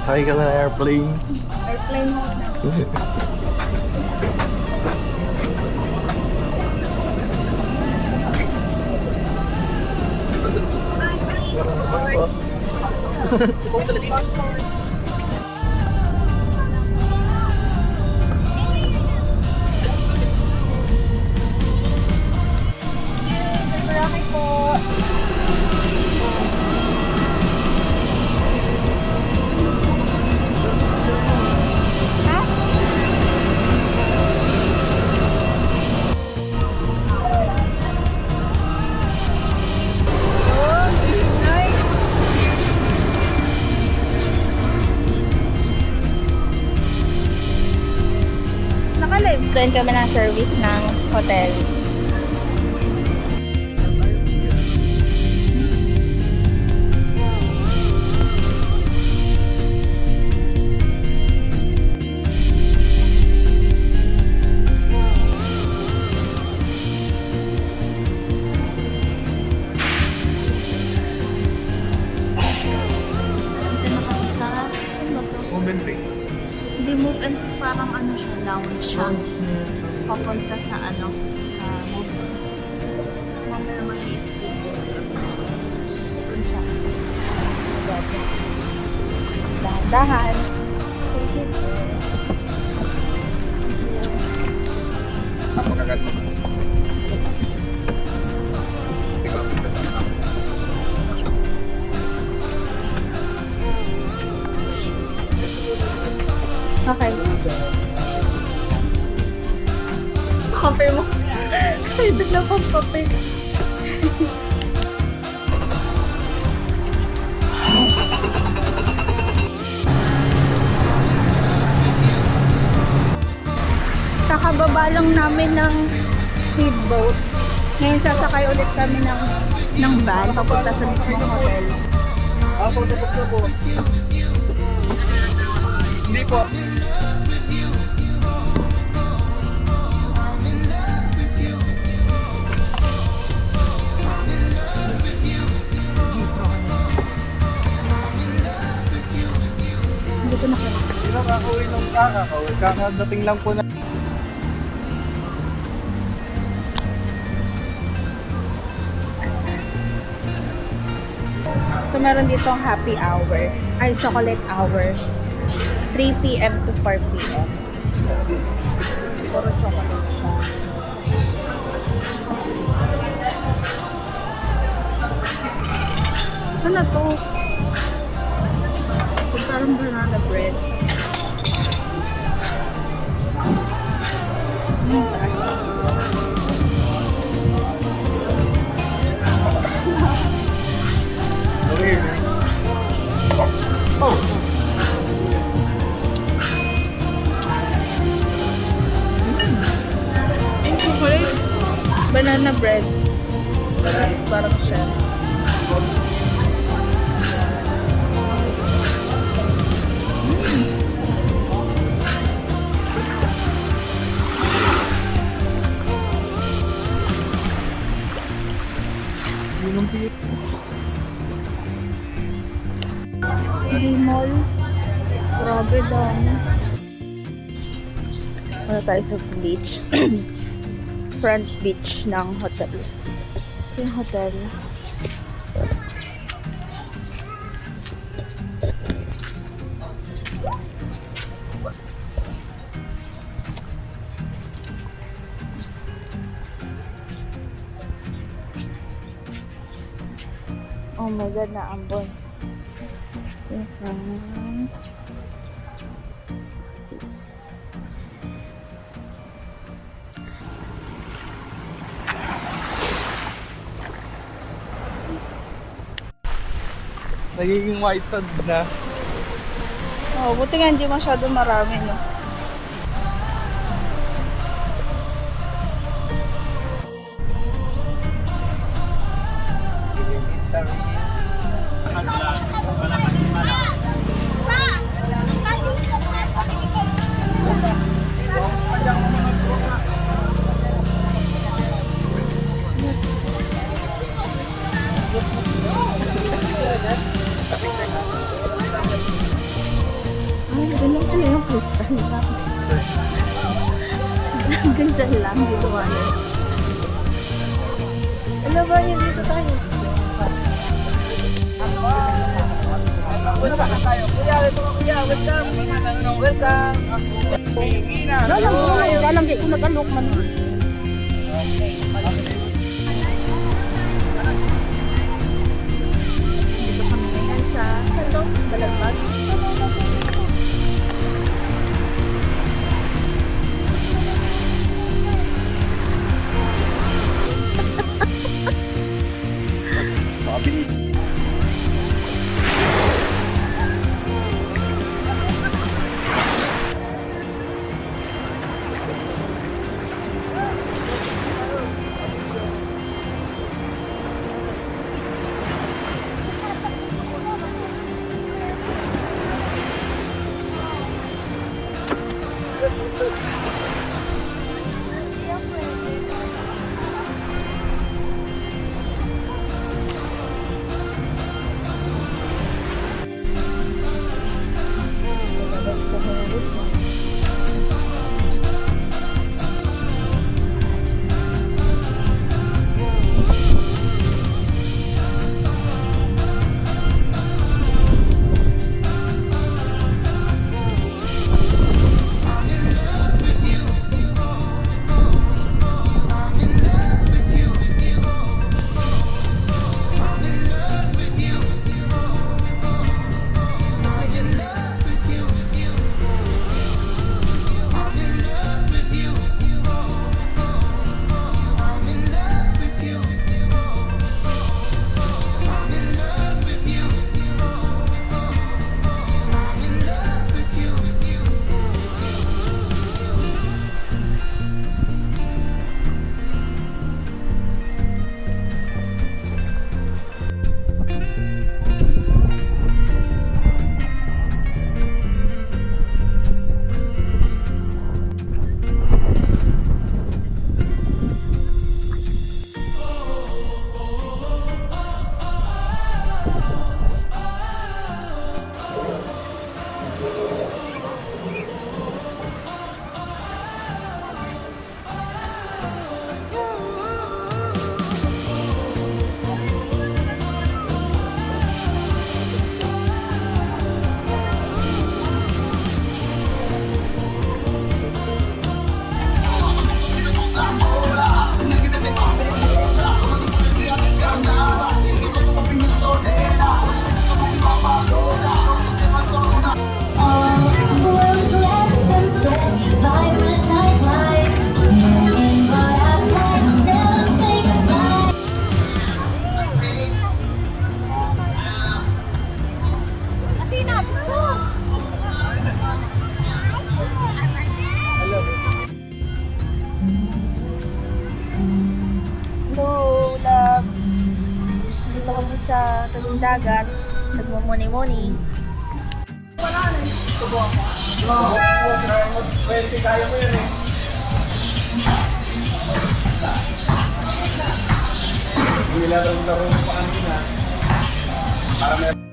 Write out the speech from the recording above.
Sakay ka na ng airplane. Airplane mode na. Marami po. Naka-live din kami ng service ng hotel. Open face. Hindi move and parang ano siya, lounge siya. Papunta sa ano, sa move. Mamaya mag-i-speak. Dahan-dahan. Napakagat mo. Sige. Okay. Kape mo. Ay, bigla pang kape. Kakababa lang namin ng speedboat. Ngayon sasakay ulit kami ng van papunta sa mismong hotel. Ako, tapos na po. Hindi po. Hindi ko nakita. Kakauwi ng kakauwi. Kakadating lang po na. So, meron dito ang happy hour. Ay, chocolate hour. 3 p.m. to 4 p.m. Puro chocolate siya. Ano to? So, parang banana bread. Oh! Yung chocolate. Banana bread. Tapos parang siya. Mall. Grabe dami. Ano tayo sa beach? Front beach ng hotel. Yung hotel. Oh my God, naambon. Yes, what's this? Nagiging white sand na. Oh, buti nga hindi masyado marami, no? Stand lang. Hanggang dyan lang, dito wala. Ano ba yun? Dito tayo. Wala ba tayo? Kuya, ito ka kuya. Welcome. Welcome. Lalanggi ko nag-alok man. Dito kami ngayon sa Salong Balagbag. Hello, love. Dito kami sa tabing dagat. Nagmumuni-muni. Pwede kaya mo yun eh. Nilalaro mo pa kanina. Para may